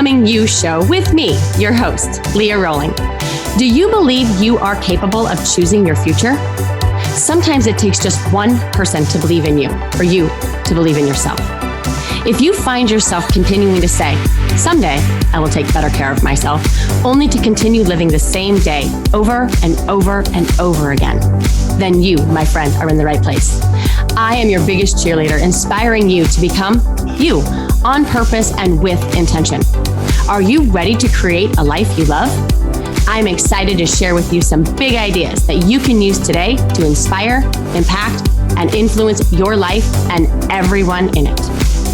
Becoming You show with me, your host, Leah Roling. Do you believe you are capable of choosing your future? Sometimes it takes just one person to believe in you, or you to believe in yourself. If you find yourself continuing to say, someday I will take better care of myself, only to continue living the same day over and over and over again, then you, my friend, are in the right place. I am your biggest cheerleader, inspiring you to become you on purpose and with intention. Are you ready to create a life you love? I'm excited to share with you some big ideas that you can use today to inspire, impact, and influence your life and everyone in it.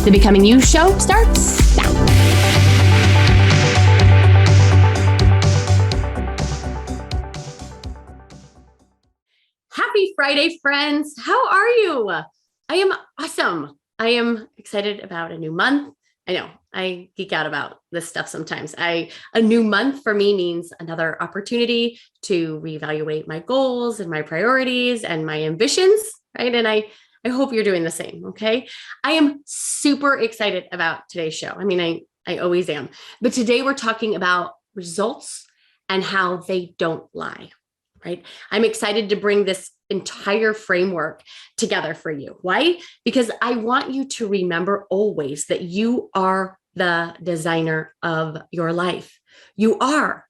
The Becoming You show starts now. Happy Friday, friends. How are you? I am awesome. I am excited about a new month. I know I geek out about this stuff sometimes. A new month for me means another opportunity to reevaluate my goals and my priorities and my ambitions, right? And I hope you're doing the same, okay? I am super excited about today's show. I mean, I always am. But today we're talking about results and how they don't lie, right? I'm excited to bring this entire framework together for you. Why? Because I want you to remember always that you are the designer of your life. You are.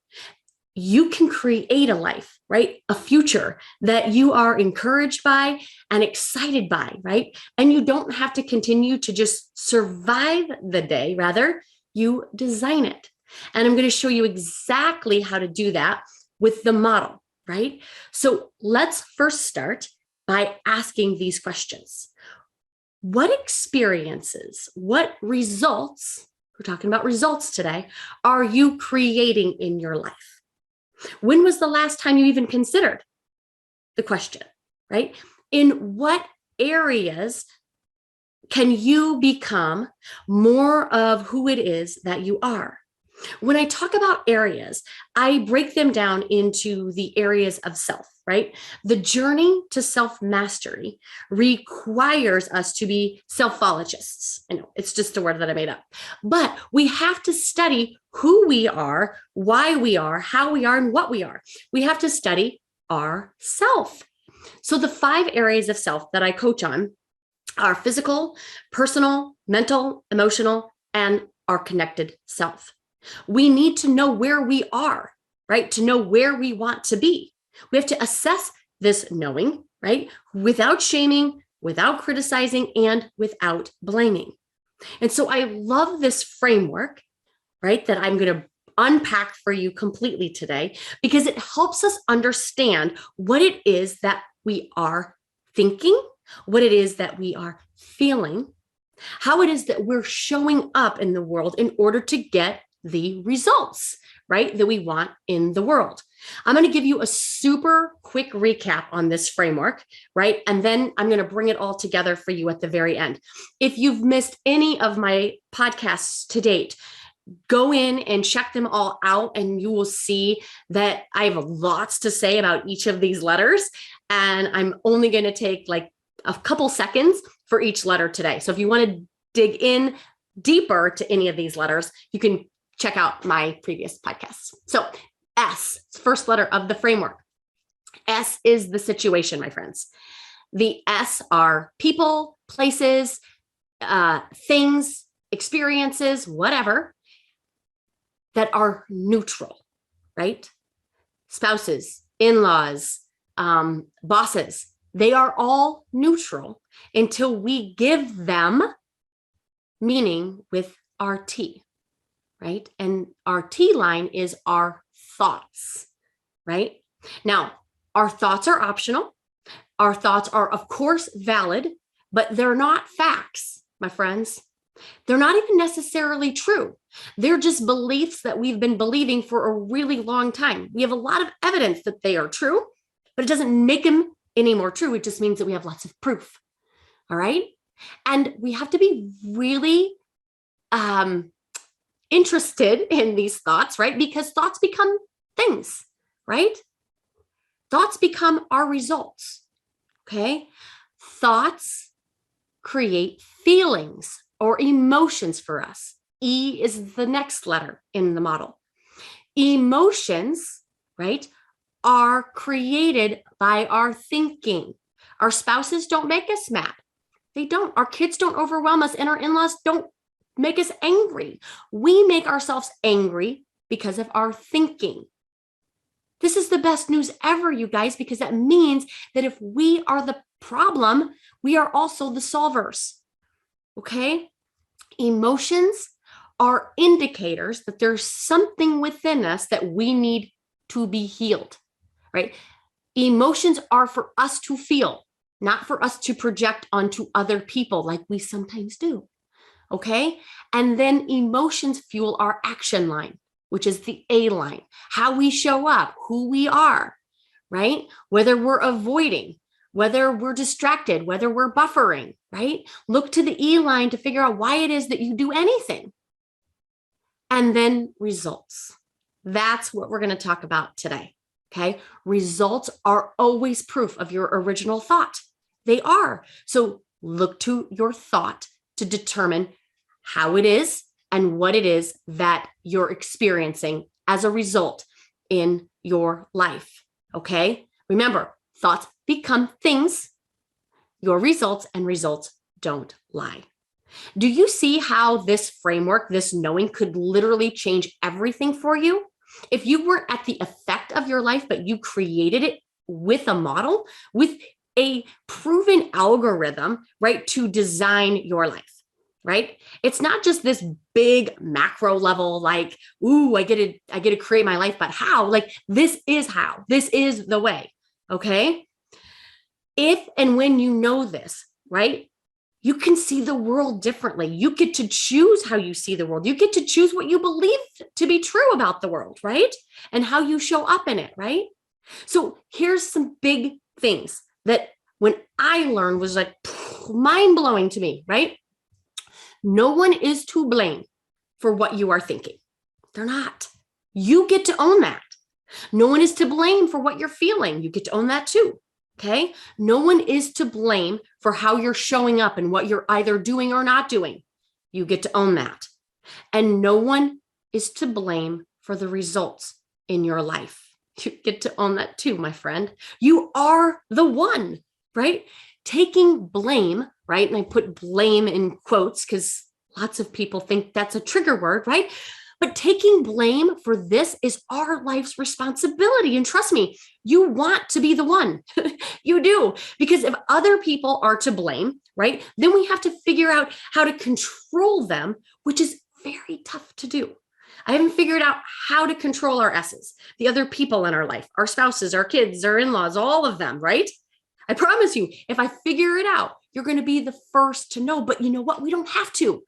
You can create a life, right? A future that you are encouraged by and excited by, right? And you don't have to continue to just survive the day. Rather, you design it. And I'm going to show you exactly how to do that with the model, right? So let's first start by asking these questions. What experiences, what results, we're talking about results today, are you creating in your life? When was the last time you even considered the question, right? In what areas can you become more of who it is that you are? When I talk about areas, I break them down into the areas of self, right? The journey to self-mastery requires us to be selfologists. I know it's just a word that I made up, but we have to study who we are, why we are, how we are, and what we are. We have to study ourself. So the 5 areas of self that I coach on are physical, personal, mental, emotional, and our connected self. We need to know where we are, right? To know where we want to be. We have to assess this knowing, right? Without shaming, without criticizing, and without blaming. And so I love this framework, right? That I'm going to unpack for you completely today, because it helps us understand what it is that we are thinking, what it is that we are feeling, how it is that we're showing up in the world in order to get the results, right, that we want in the world. I'm going to give you a super quick recap on this framework, right? And then I'm going to bring it all together for you at the very end. If you've missed any of my podcasts to date, go in and check them all out, and you will see that I have lots to say about each of these letters. And I'm only going to take like a couple seconds for each letter today. So if you want to dig in deeper to any of these letters, you can check out my previous podcasts. So S, first letter of the framework. S is the situation, my friends. The S are people, places, things, experiences, whatever, that are neutral, right? Spouses, in-laws, bosses, they are all neutral until we give them meaning with our T. Right? And our T line is our thoughts, right? Now, our thoughts are optional. Our thoughts are, of course, valid, but they're not facts, my friends. They're not even necessarily true. They're just beliefs that we've been believing for a really long time. We have a lot of evidence that they are true, but it doesn't make them any more true. It just means that we have lots of proof. All right? And we have to be really interested in these thoughts, right? Because thoughts become things, right? Thoughts become our results, okay? Thoughts create feelings or emotions for us. E is the next letter in the model. Emotions, right, are created by our thinking. Our spouses don't make us mad. They don't. Our kids don't overwhelm us, and our in-laws don't make us angry. We make ourselves angry because of our thinking. This is the best news ever, you guys, because that means that if we are the problem, we are also the solvers. Okay? Emotions are indicators that there's something within us that we need to be healed, right? Emotions are for us to feel, not for us to project onto other people like we sometimes do. Okay? And then emotions fuel our action line, which is the A line, how we show up, who we are, right? Whether we're avoiding, whether we're distracted, whether we're buffering, right? Look to the E line to figure out why it is that you do anything. And then results. That's what we're going to talk about today. Okay. Results are always proof of your original thought. They are. So look to your thought to determine how it is and what it is that you're experiencing as a result in your life. Okay. Remember, thoughts become things, your results, and results don't lie. Do you see how this framework, this knowing, could literally change everything for you? If you weren't at the effect of your life, but you created it with a model, with a proven algorithm, right, to design your life, right? It's not just this big macro level, like, ooh, I get to create my life, but how? Like, this is how. This is the way, okay? If and when you know this, right, you can see the world differently. You get to choose how you see the world. You get to choose what you believe to be true about the world, right? And how you show up in it, right? So here's some big things that when I learned was like mind blowing to me, right? No one is to blame for what you are thinking. They're not. You get to own that. No one is to blame for what you're feeling. You get to own that too. Okay. No one is to blame for how you're showing up and what you're either doing or not doing. You get to own that. And no one is to blame for the results in your life. You get to own that too, my friend. You are the one, right? Taking blame, right? And I put blame in quotes because lots of people think that's a trigger word, right? But taking blame for this is our life's responsibility. And trust me, you want to be the one. You do. Because if other people are to blame, right, then we have to figure out how to control them, which is very tough to do. I haven't figured out how to control our S's, the other people in our life, our spouses, our kids, our in-laws, all of them, right? I promise you, if I figure it out, you're going to be the first to know. But you know what? We don't have to.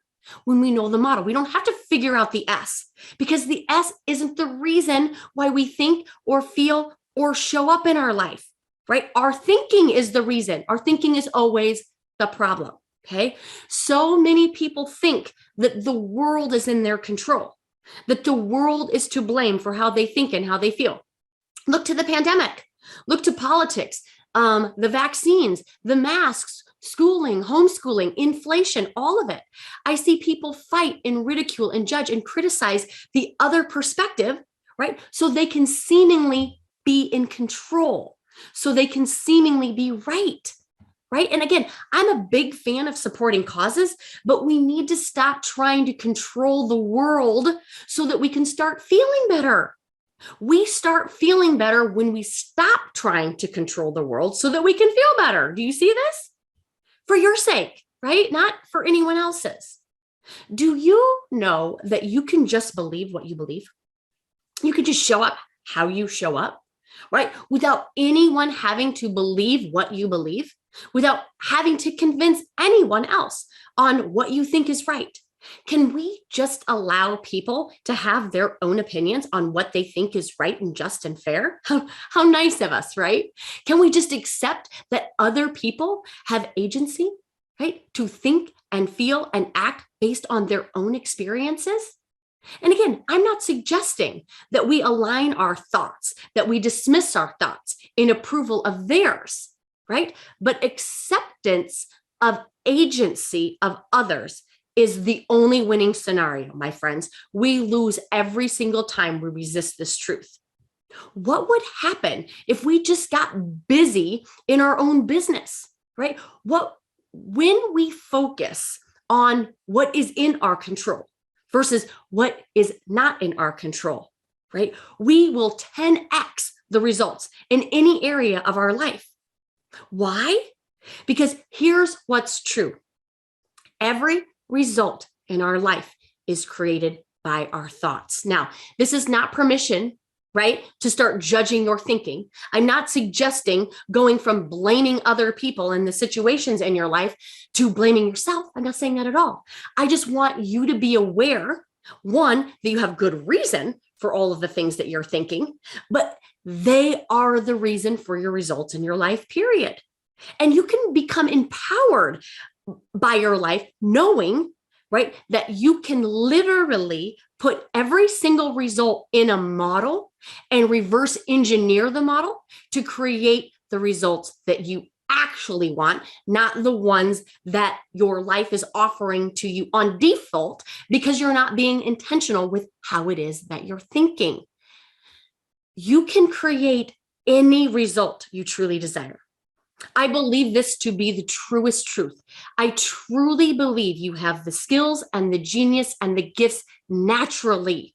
When we know the model, we don't have to figure out the S, because the S isn't the reason why we think or feel or show up in our life, right? Our thinking is the reason. Our thinking is always the problem. Okay. So many people think that the world is in their control, that the world is to blame for how they think and how they feel. Look to the pandemic, look to politics, the vaccines, the masks, schooling, homeschooling, inflation, all of it. I see people fight and ridicule and judge and criticize the other perspective, right? So they can seemingly be in control, so they can seemingly be right, right? And again, I'm a big fan of supporting causes, but we need to stop trying to control the world so that we can start feeling better. We start feeling better when we stop trying to control the world so that we can feel better. Do you see this? For your sake, right? Not for anyone else's. Do you know that you can just believe what you believe? You can just show up how you show up, right? Without anyone having to believe what you believe, without having to convince anyone else on what you think is right. Can we just allow people to have their own opinions on what they think is right and just and fair? How nice of us, right? Can we just accept that other people have agency, right? To think and feel and act based on their own experiences? And again, I'm not suggesting that we align our thoughts, that we dismiss our thoughts in approval of theirs, right? But acceptance of agency of others is the only winning scenario, my friends. We lose every single time we resist this truth. What would happen if we just got busy in our own business, right? When we focus on what is in our control versus what is not in our control, right? We will 10x the results in any area of our life. Why? Because here's what's true. Every result in our life is created by our thoughts. Now, this is not permission, right, to start judging your thinking. I'm not suggesting going from blaming other people and the situations in your life to blaming yourself. I'm not saying that at all. I just want you to be aware, one, that you have good reason for all of the things that you're thinking, but they are the reason for your results in your life, period. And you can become empowered by your life, knowing, right, that you can literally put every single result in a model and reverse engineer the model to create the results that you actually want, not the ones that your life is offering to you on default because you're not being intentional with how it is that you're thinking. You can create any result you truly desire. I believe this to be the truest truth. I truly believe you have the skills and the genius and the gifts naturally.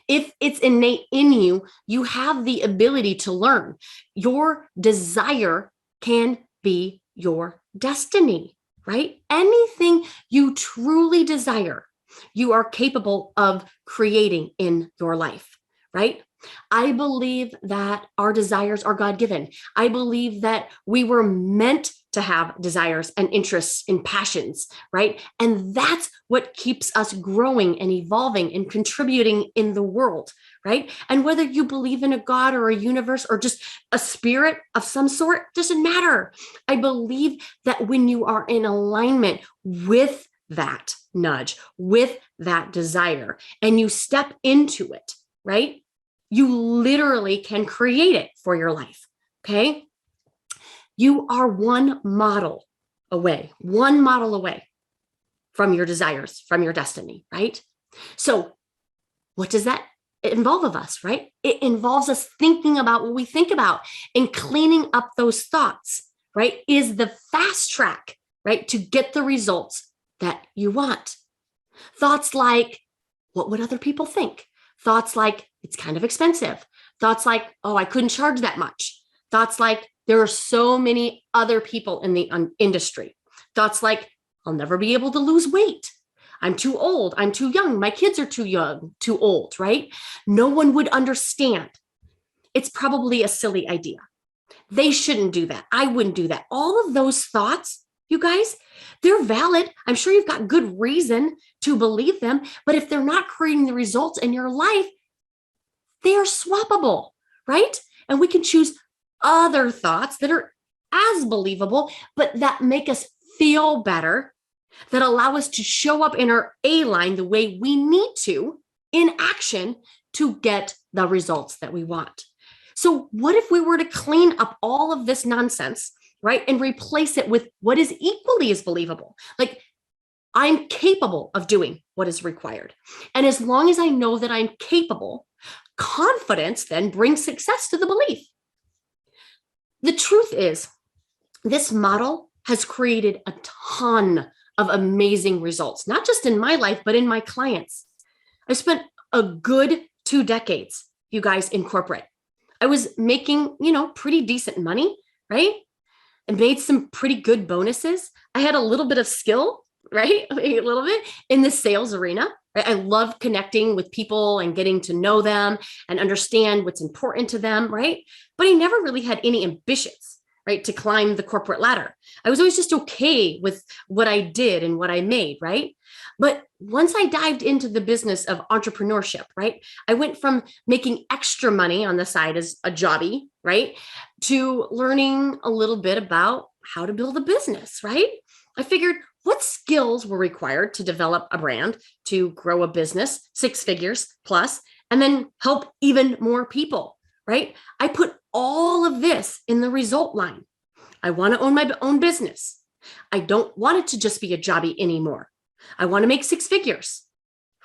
If it's innate in you, you have the ability to learn. Your desire can be your destiny, right? Anything you truly desire, you are capable of creating in your life, right? I believe that our desires are God-given. I believe that we were meant to have desires and interests and passions, right? And that's what keeps us growing and evolving and contributing in the world, right? And whether you believe in a God or a universe or just a spirit of some sort, doesn't matter. I believe that when you are in alignment with that nudge, with that desire, and you step into it, right? You literally can create it for your life, okay? You are one model away from your desires, from your destiny, right? So what does that involve of us, right? It involves us thinking about what we think about and cleaning up those thoughts, right? Is the fast track, right? To get the results that you want. Thoughts like, what would other people think? Thoughts like, it's kind of expensive. Thoughts like, oh, I couldn't charge that much. Thoughts like, there are so many other people in the industry. Thoughts like, I'll never be able to lose weight. I'm too old. I'm too young. My kids are too young, too old, right? No one would understand. It's probably a silly idea. They shouldn't do that. I wouldn't do that. All of those thoughts, you guys, they're valid. I'm sure you've got good reason to believe them, but if they're not creating the results in your life, they are swappable, right? And we can choose other thoughts that are as believable, but that make us feel better, that allow us to show up in our A line the way we need to in action to get the results that we want. So what if we were to clean up all of this nonsense, right? And replace it with what is equally as believable? Like, I'm capable of doing what is required. And as long as I know that I'm capable, confidence then brings success to the belief. The truth is, this model has created a ton of amazing results, not just in my life, but in my clients. I spent a good 2 decades, you guys, in corporate. I was making, pretty decent money, right? And made some pretty good bonuses. I had a little bit of skill, right? A little bit in the sales arena. Right? I love connecting with people and getting to know them and understand what's important to them, right? But I never really had any ambitions, right, to climb the corporate ladder. I was always just okay with what I did and what I made, right? But once I dived into the business of entrepreneurship, right, I went from making extra money on the side as a jobbie, right, to learning a little bit about how to build a business, right? I figured, what skills were required to develop a brand, to grow a business, 6 figures plus, and then help even more people, right? I put all of this in the result line. I want to own my own business. I don't want it to just be a jobbie anymore. I want to make 6 figures,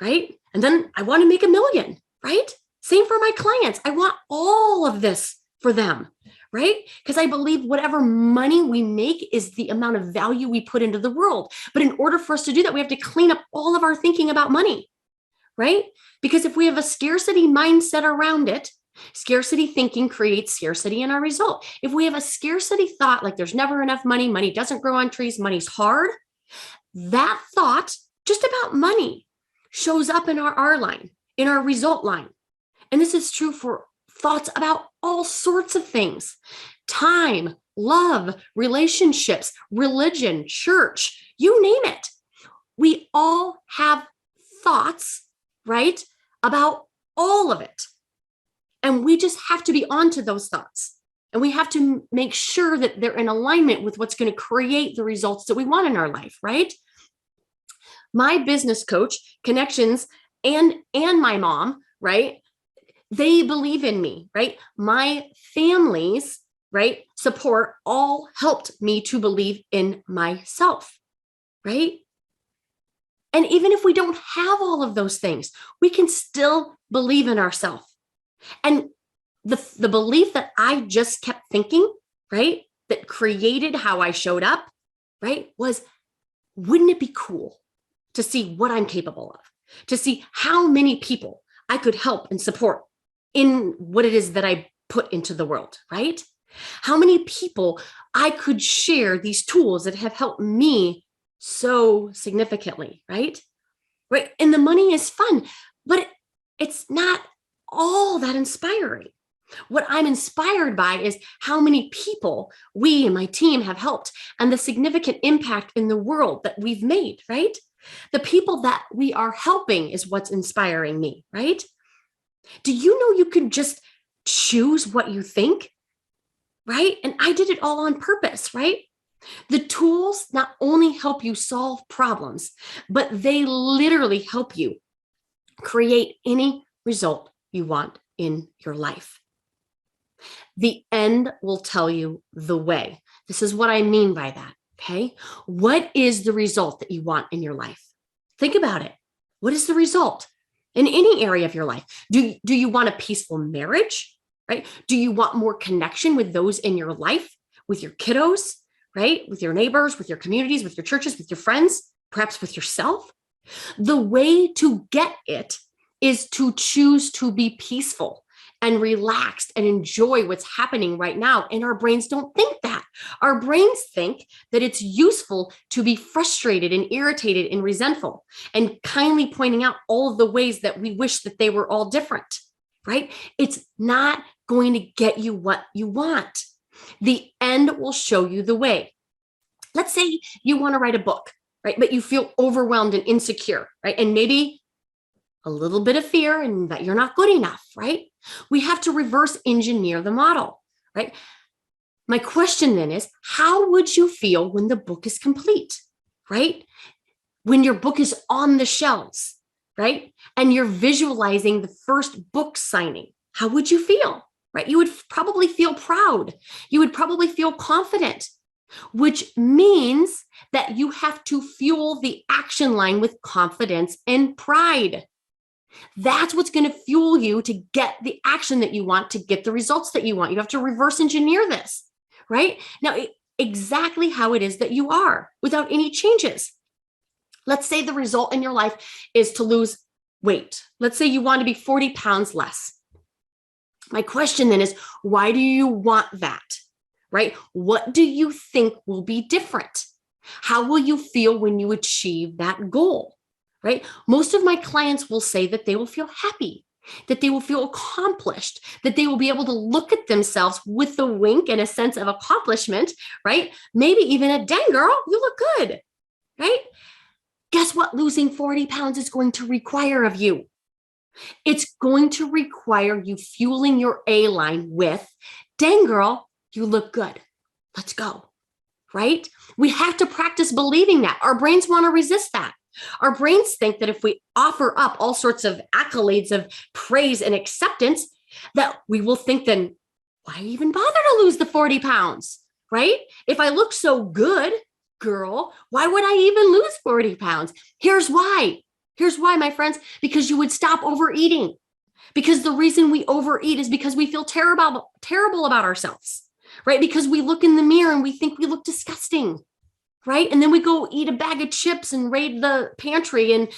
right? And then I want to make $1 million, right? Same for my clients. I want all of this for them, right? Because I believe whatever money we make is the amount of value we put into the world. But in order for us to do that, we have to clean up all of our thinking about money, right? Because if we have a scarcity mindset around it, scarcity thinking creates scarcity in our result. If we have a scarcity thought, like there's never enough money, money doesn't grow on trees, money's hard, that thought just about money shows up in our R line, in our result line. And this is true for thoughts about all sorts of things: time, love, relationships, religion, church, you name it. We all have thoughts, right, about all of it. And we just have to be onto those thoughts. And we have to make sure that they're in alignment with what's going to create the results that we want in our life, right? My business coach, connections, and my mom, right? They believe in me, right? My family's, right, support all helped me to believe in myself, right? And even if we don't have all of those things, we can still believe in ourselves. And the belief that I just kept thinking, right, that created how I showed up, right, was, wouldn't it be cool to see what I'm capable of, to see how many people I could help and support in what it is that I put into the world, right? How many people I could share these tools that have helped me so significantly, right? Right. And the money is fun, but it's not all that inspiring. What I'm inspired by is how many people we and my team have helped and the significant impact in the world that we've made, right? The people that we are helping is what's inspiring me, right? Do you know you can just choose what you think, right? And I did it all on purpose, right? The tools not only help you solve problems, but they literally help you create any result you want in your life. The end will tell you the way. This is what I mean by that, okay? What is the result that you want in your life? Think about it. What is the result in any area of your life? Do you want a peaceful marriage, right? Do you want more connection with those in your life, with your kiddos, right? With your neighbors, with your communities, with your churches, with your friends, perhaps with yourself? The way to get it is to choose to be peaceful and relaxed and enjoy what's happening right now. And our brains don't think that. Our brains think that it's useful to be frustrated and irritated and resentful and kindly pointing out all of the ways that we wish that they were all different, right? It's not going to get you what you want. The end will show you the way. Let's say you want to write a book, right? But you feel overwhelmed and insecure, right? And maybe a little bit of fear and that you're not good enough, right? We have to reverse engineer the model, right? My question then is, how would you feel when the book is complete, right? When your book is on the shelves, right? And you're visualizing the first book signing, how would you feel, right? You would probably feel proud. You would probably feel confident, which means that you have to fuel the action line with confidence and pride. That's what's going to fuel you to get the action that you want, to get the results that you want. You have to reverse engineer this, right? Now, exactly how it is that you are without any changes. Let's say the result in your life is to lose weight. Let's say you want to be 40 pounds less. My question then is, why do you want that, right? What do you think will be different? How will you feel when you achieve that goal? Right? Most of my clients will say that they will feel happy, that they will feel accomplished, that they will be able to look at themselves with a wink and a sense of accomplishment, right? Maybe even a dang girl, you look good, right? Guess what losing 40 pounds is going to require of you? It's going to require you fueling your A line with, dang girl, you look good. Let's go, right? We have to practice believing that. Our brains want to resist that. Our brains think that if we offer up all sorts of accolades of praise and acceptance, that we will think then, why even bother to lose the 40 pounds, right? If I look so good, girl. Why would I even lose 40 pounds? Here's why. Here's why, my friends, because you would stop overeating. Because the reason we overeat is because we feel terrible about ourselves, right? Because we look in the mirror and we think we look disgusting, right? And then we go eat a bag of chips and raid the pantry and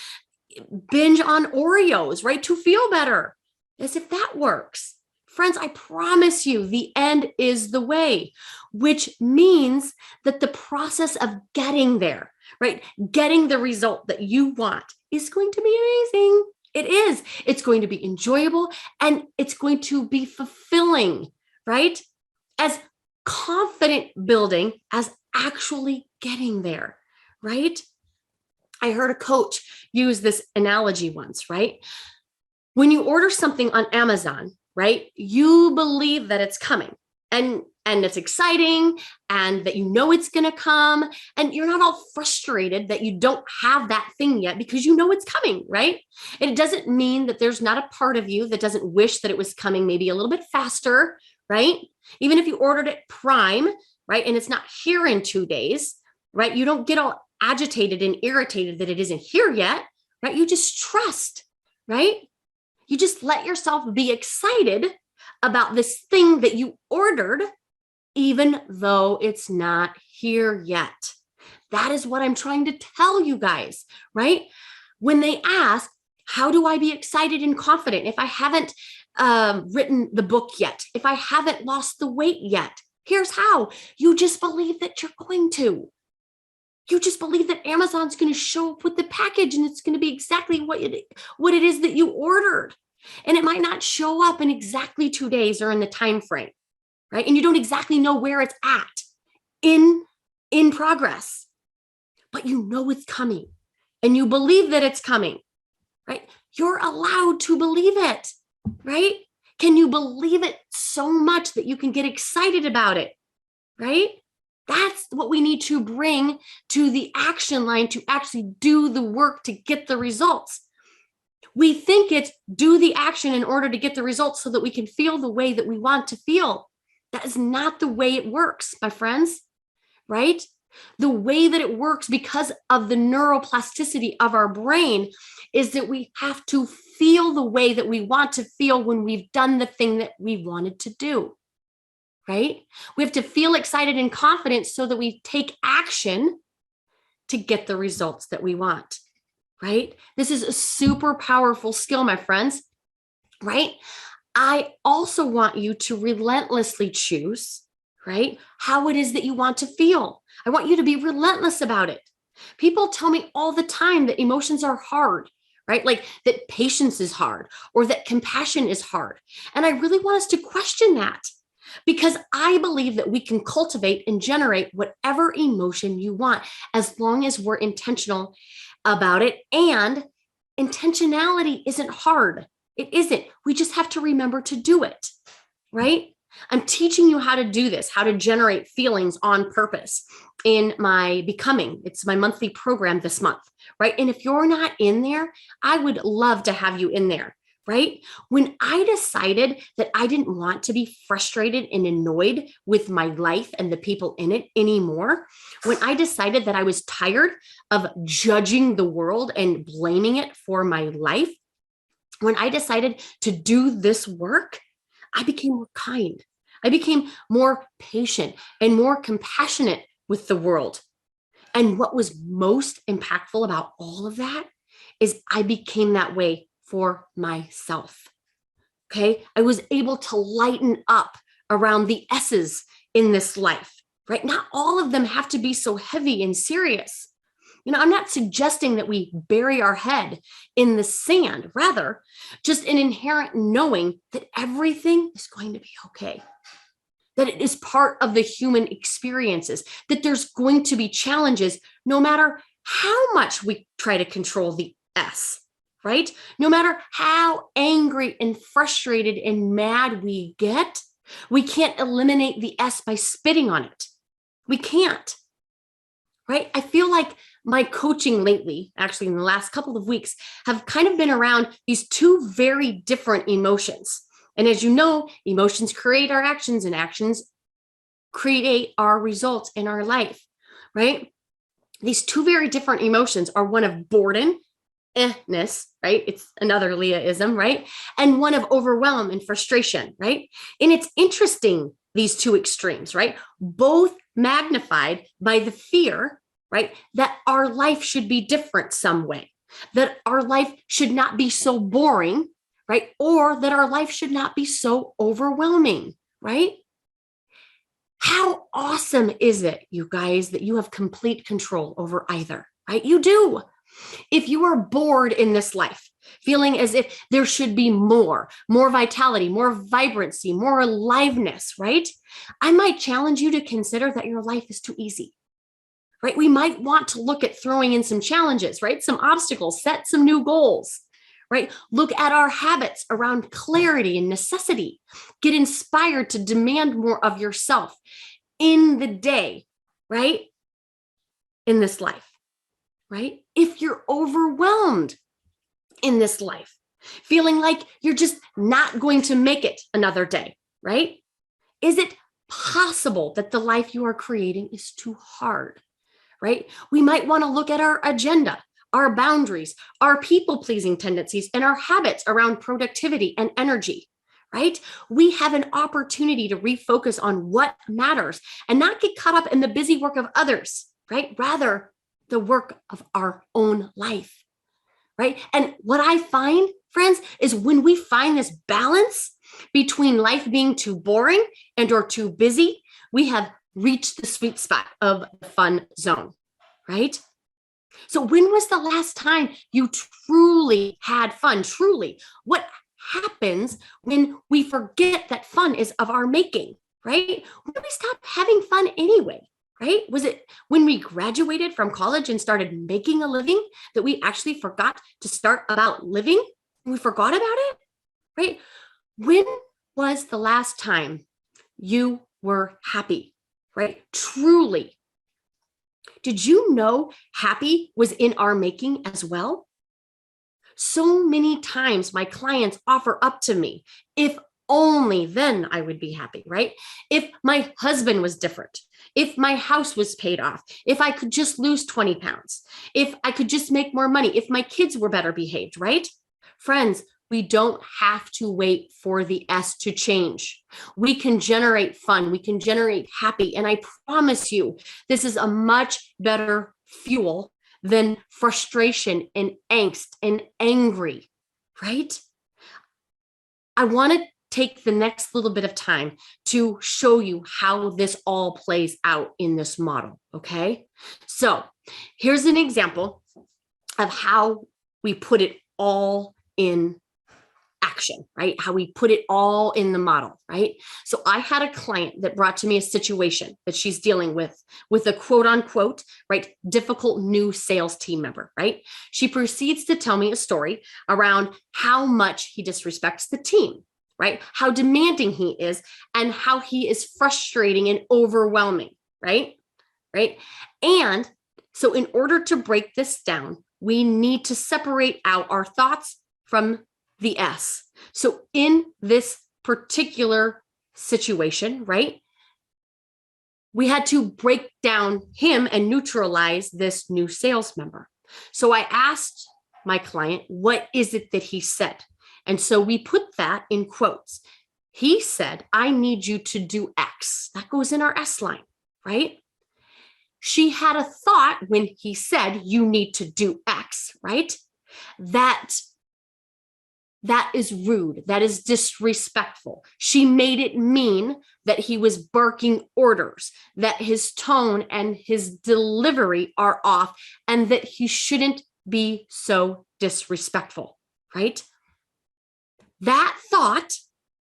binge on Oreos, right? To feel better, as if that works. Friends, I promise you, the end is the way, which means that the process of getting there, right? Getting the result that you want is going to be amazing. It is. It's going to be enjoyable and it's going to be fulfilling, right? As confident building as actually getting there, right? I heard a coach use this analogy once, right? When you order something on Amazon, right, you believe that it's coming and it's exciting and that you know it's going to come, and you're not all frustrated that you don't have that thing yet because you know it's coming, right? And it doesn't mean that there's not a part of you that doesn't wish that it was coming maybe a little bit faster, right? Even if you ordered it Prime, right, and it's not here in 2 days, right? You don't get all agitated and irritated that it isn't here yet, right? You just trust, right? You just let yourself be excited about this thing that you ordered, even though it's not here yet. That is what I'm trying to tell you guys, right? When they ask, how do I be excited and confident if I haven't written the book yet, if I haven't lost the weight yet? Here's how. You just believe that you're going to. You just believe that Amazon's going to show up with the package and it's going to be exactly what it is that you ordered. And it might not show up in exactly 2 days or in the time frame, right? And you don't exactly know where it's at in progress, but you know it's coming and you believe that it's coming, right? You're allowed to believe it, right? Can you believe it so much that you can get excited about it, right? That's what we need to bring to the action line to actually do the work to get the results. We think it's do the action in order to get the results so that we can feel the way that we want to feel. That is not the way it works, my friends, right? The way that it works because of the neuroplasticity of our brain is that we have to feel the way that we want to feel when we've done the thing that we wanted to do. Right? We have to feel excited and confident so that we take action to get the results that we want, right? This is a super powerful skill, my friends, right? I also want you to relentlessly choose, right, how it is that you want to feel. I want you to be relentless about it. People tell me all the time that emotions are hard, right? Like that patience is hard or that compassion is hard. And I really want us to question that. Because I believe that we can cultivate and generate whatever emotion you want as long as we're intentional about it. And intentionality isn't hard. It isn't. We just have to remember to do it, right? I'm teaching you how to do this, how to generate feelings on purpose in my Becoming. It's my monthly program this month, right? And if you're not in there, I would love to have you in there. Right? When I decided that I didn't want to be frustrated and annoyed with my life and the people in it anymore, when I decided that I was tired of judging the world and blaming it for my life, when I decided to do this work, I became more kind. I became more patient and more compassionate with the world. And what was most impactful about all of that is I became that way for myself. Okay. I was able to lighten up around the S's in this life, right? Not all of them have to be so heavy and serious. You know, I'm not suggesting that we bury our head in the sand, rather, just an inherent knowing that everything is going to be okay, that it is part of the human experiences, that there's going to be challenges no matter how much we try to control the S. Right? No matter how angry and frustrated and mad we get, we can't eliminate the S by spitting on it. We can't. Right? I feel like my coaching lately, actually in the last couple of weeks, have kind of been around these two very different emotions. And as you know, emotions create our actions and actions create our results in our life. Right? These two very different emotions are one of boredom, right? It's another Leah-ism, right? And one of overwhelm and frustration, right? And it's interesting, these two extremes, right? Both magnified by the fear, right? That our life should be different some way, that our life should not be so boring, right? Or that our life should not be so overwhelming, right? How awesome is it, you guys, that you have complete control over either, right? You do. If you are bored in this life, feeling as if there should be more vitality, more vibrancy, more aliveness, right? I might challenge you to consider that your life is too easy, right? We might want to look at throwing in some challenges, right? Some obstacles, set some new goals, right? Look at our habits around clarity and necessity. Get inspired to demand more of yourself in the day, right? In this life, right? If you're overwhelmed in this life, feeling like you're just not going to make it another day, right? Is it possible that the life you are creating is too hard, right? We might want to look at our agenda, our boundaries, our people-pleasing tendencies, and our habits around productivity and energy, right? We have an opportunity to refocus on what matters and not get caught up in the busy work of others, right? Rather, the work of our own life, right? And what I find, friends, is when we find this balance between life being too boring and or too busy, we have reached the sweet spot of the fun zone, right? So when was the last time you truly had fun? Truly, what happens when we forget that fun is of our making, right? When do we stop having fun anyway? Right? Was it when we graduated from college and started making a living that we actually forgot to start about living? We forgot about it, right? When was the last time you were happy, right? Truly. Did you know happy was in our making as well? So many times my clients offer up to me, if only then I would be happy, right? If my husband was different, if my house was paid off, if I could just lose 20 pounds, if I could just make more money, if my kids were better behaved, right? Friends, we don't have to wait for the S to change. We can generate fun. We can generate happy. And I promise you, this is a much better fuel than frustration and angst and angry, right? I want to take the next little bit of time to show you how this all plays out in this model, okay? So here's an example of how we put it all in action, right? How we put it all in the model, right? So I had a client that brought to me a situation that she's dealing with a quote unquote, right, difficult new sales team member, right? She proceeds to tell me a story around how much he disrespects the team, right? How demanding he is and how he is frustrating and overwhelming, right? Right? And so in order to break this down, we need to separate out our thoughts from the S. So in this particular situation, right, we had to break down him and neutralize this new sales member. So I asked my client, what is it that he said? And so we put that in quotes. He said, I need you to do X. That goes in our S line, right? She had a thought when he said, you need to do X, right? That is rude. That is disrespectful. She made it mean that he was barking orders, that his tone and his delivery are off, and that he shouldn't be so disrespectful, right? That thought,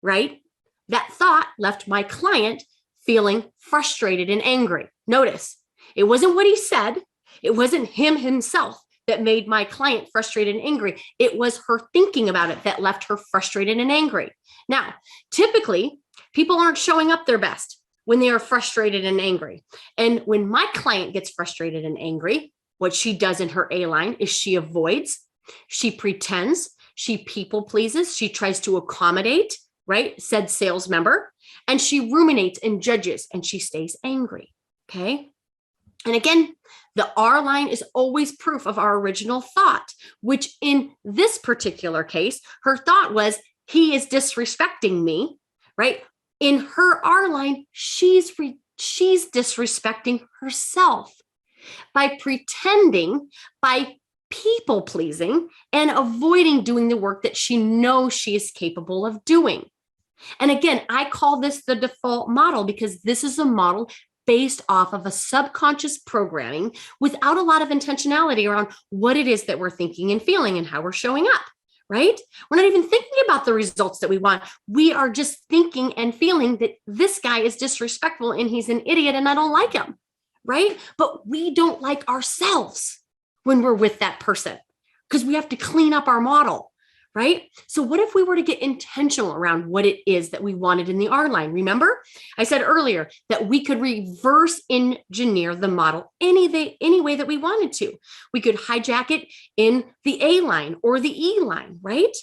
right? That thought left my client feeling frustrated and angry. Notice, it wasn't what he said. It wasn't him himself that made my client frustrated and angry. It was her thinking about it that left her frustrated and angry. Now, typically, people aren't showing up their best when they are frustrated and angry. And when my client gets frustrated and angry, what she does in her A line is she avoids, she pretends, she people pleases, she tries to accommodate, right, said sales member, and she ruminates and judges, and she stays angry, okay? And again, The R line is always proof of our original thought, which in this particular case, her thought was, he is disrespecting me, right? In her R line, she's disrespecting herself by pretending, by people pleasing, and avoiding doing the work that she knows she is capable of doing. And again, I call this the default model because this is a model based off of a subconscious programming without a lot of intentionality around what it is that we're thinking and feeling and how we're showing up, right? We're not even thinking about the results that we want. We are just thinking and feeling that this guy is disrespectful and he's an idiot and I don't like him, right? But we don't like ourselves when we're with that person because we have to clean up our model, right? So what if we were to get intentional around what it is that we wanted in the R line? Remember, I said earlier that we could reverse engineer the model any way that we wanted to. We could hijack it in the A line or the E line, right?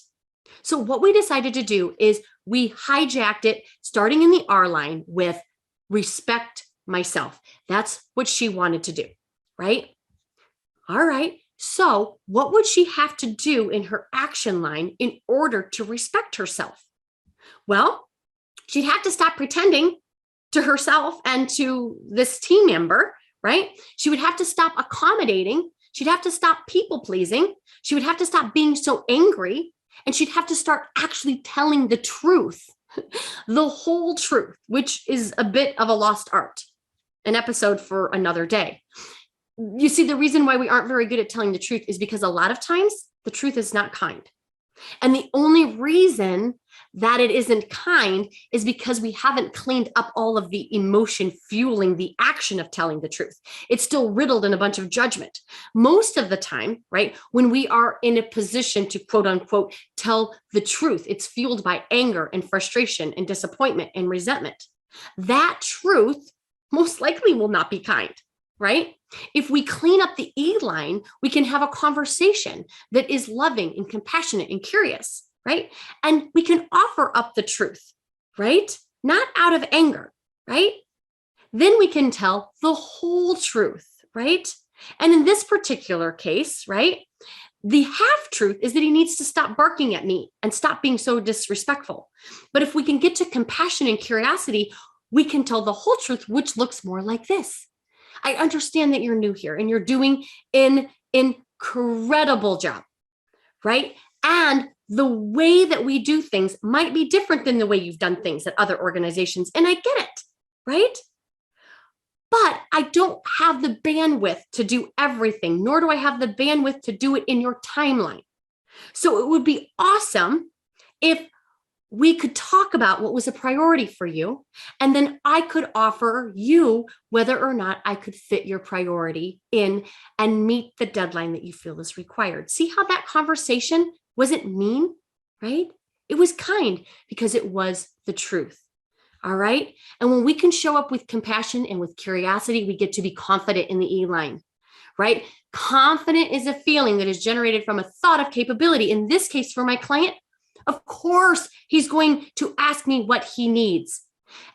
So what we decided to do is we hijacked it starting in the R line with respect myself. That's what she wanted to do, right? All right. So what would she have to do in her action line in order to respect herself? Well, she'd have to stop pretending to herself and to this team member, right? She would have to stop accommodating. She'd have to stop people pleasing. She would have to stop being so angry. And she'd have to start actually telling the truth, the whole truth, which is a bit of a lost art, an episode for another day. You see, the reason why we aren't very good at telling the truth is because a lot of times the truth is not kind. And the only reason that it isn't kind is because we haven't cleaned up all of the emotion fueling the action of telling the truth. It's still riddled in a bunch of judgment. Most of the time, right, when we are in a position to quote unquote tell the truth, it's fueled by anger and frustration and disappointment and resentment. That truth most likely will not be kind. Right? If we clean up the E line, we can have a conversation that is loving and compassionate and curious, right? And we can offer up the truth, right? Not out of anger, right? Then we can tell the whole truth, right? And in this particular case, right, the half truth is that he needs to stop barking at me and stop being so disrespectful. But if we can get to compassion and curiosity, we can tell the whole truth, which looks more like this. I understand that you're new here and you're doing an incredible job, right? And the way that we do things might be different than the way you've done things at other organizations. And I get it, right? But I don't have the bandwidth to do everything, nor do I have the bandwidth to do it in your timeline. So it would be awesome if we could talk about what was a priority for you, and then I could offer you whether or not I could fit your priority in and meet the deadline that you feel is required. See how that conversation wasn't mean, right? It was kind because it was the truth. All right. And when we can show up with compassion and with curiosity, we get to be confident in the E line, right? Confident is a feeling that is generated from a thought of capability. In this case, for my client, of course, he's going to ask me what he needs.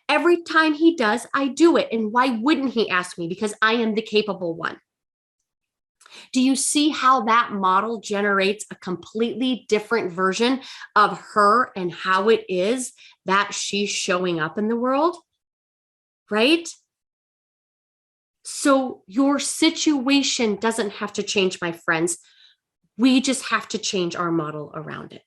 Every time he does, I do it. And why wouldn't he ask me? Because I am the capable one. Do you see how that model generates a completely different version of her and how it is that she's showing up in the world? Right? So your situation doesn't have to change, my friends. We just have to change our model around it.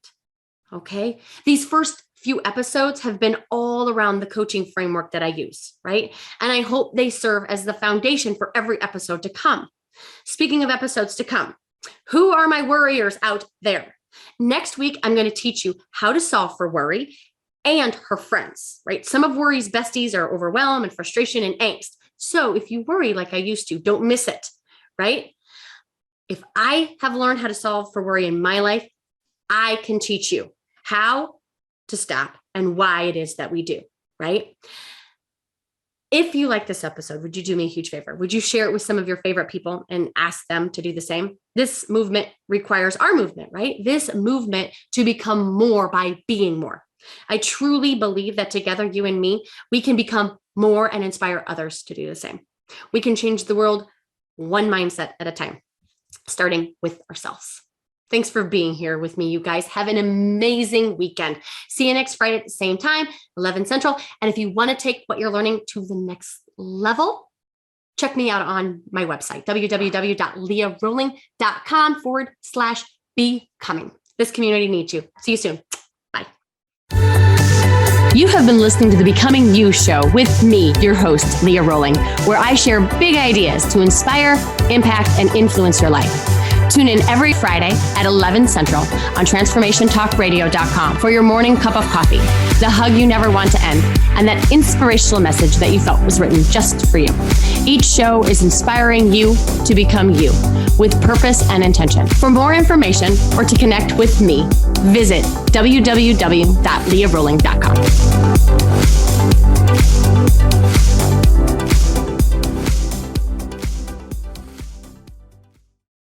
Okay. These first few episodes have been all around the coaching framework that I use, right? And I hope they serve as the foundation for every episode to come. Speaking of episodes to come, who are my worriers out there? Next week, I'm going to teach you how to solve for worry and her friends, right? Some of worry's besties are overwhelm and frustration and angst. So if you worry like I used to, don't miss it, right? If I have learned how to solve for worry in my life, I can teach you how to stop and why it is that we do, right? If you like this episode, would you do me a huge favor? Would you share it with some of your favorite people and ask them to do the same? This movement requires our movement, right? This movement to become more by being more. I truly believe that together, you and me, we can become more and inspire others to do the same. We can change the world one mindset at a time, starting with ourselves. Thanks for being here with me, you guys. Have an amazing weekend. See you next Friday at the same time, 11 Central. And if you want to take what you're learning to the next level, check me out on my website, www.leahroling.com/becoming. This community needs you. See you soon. Bye. You have been listening to the Becoming You show with me, your host, Leah Roling, where I share big ideas to inspire, impact, and influence your life. Tune in every Friday at 11 Central on transformationtalkradio.com for your morning cup of coffee, the hug you never want to end, and that inspirational message that you felt was written just for you. Each show is inspiring you to become you with purpose and intention. For more information or to connect with me, visit www.leahroling.com.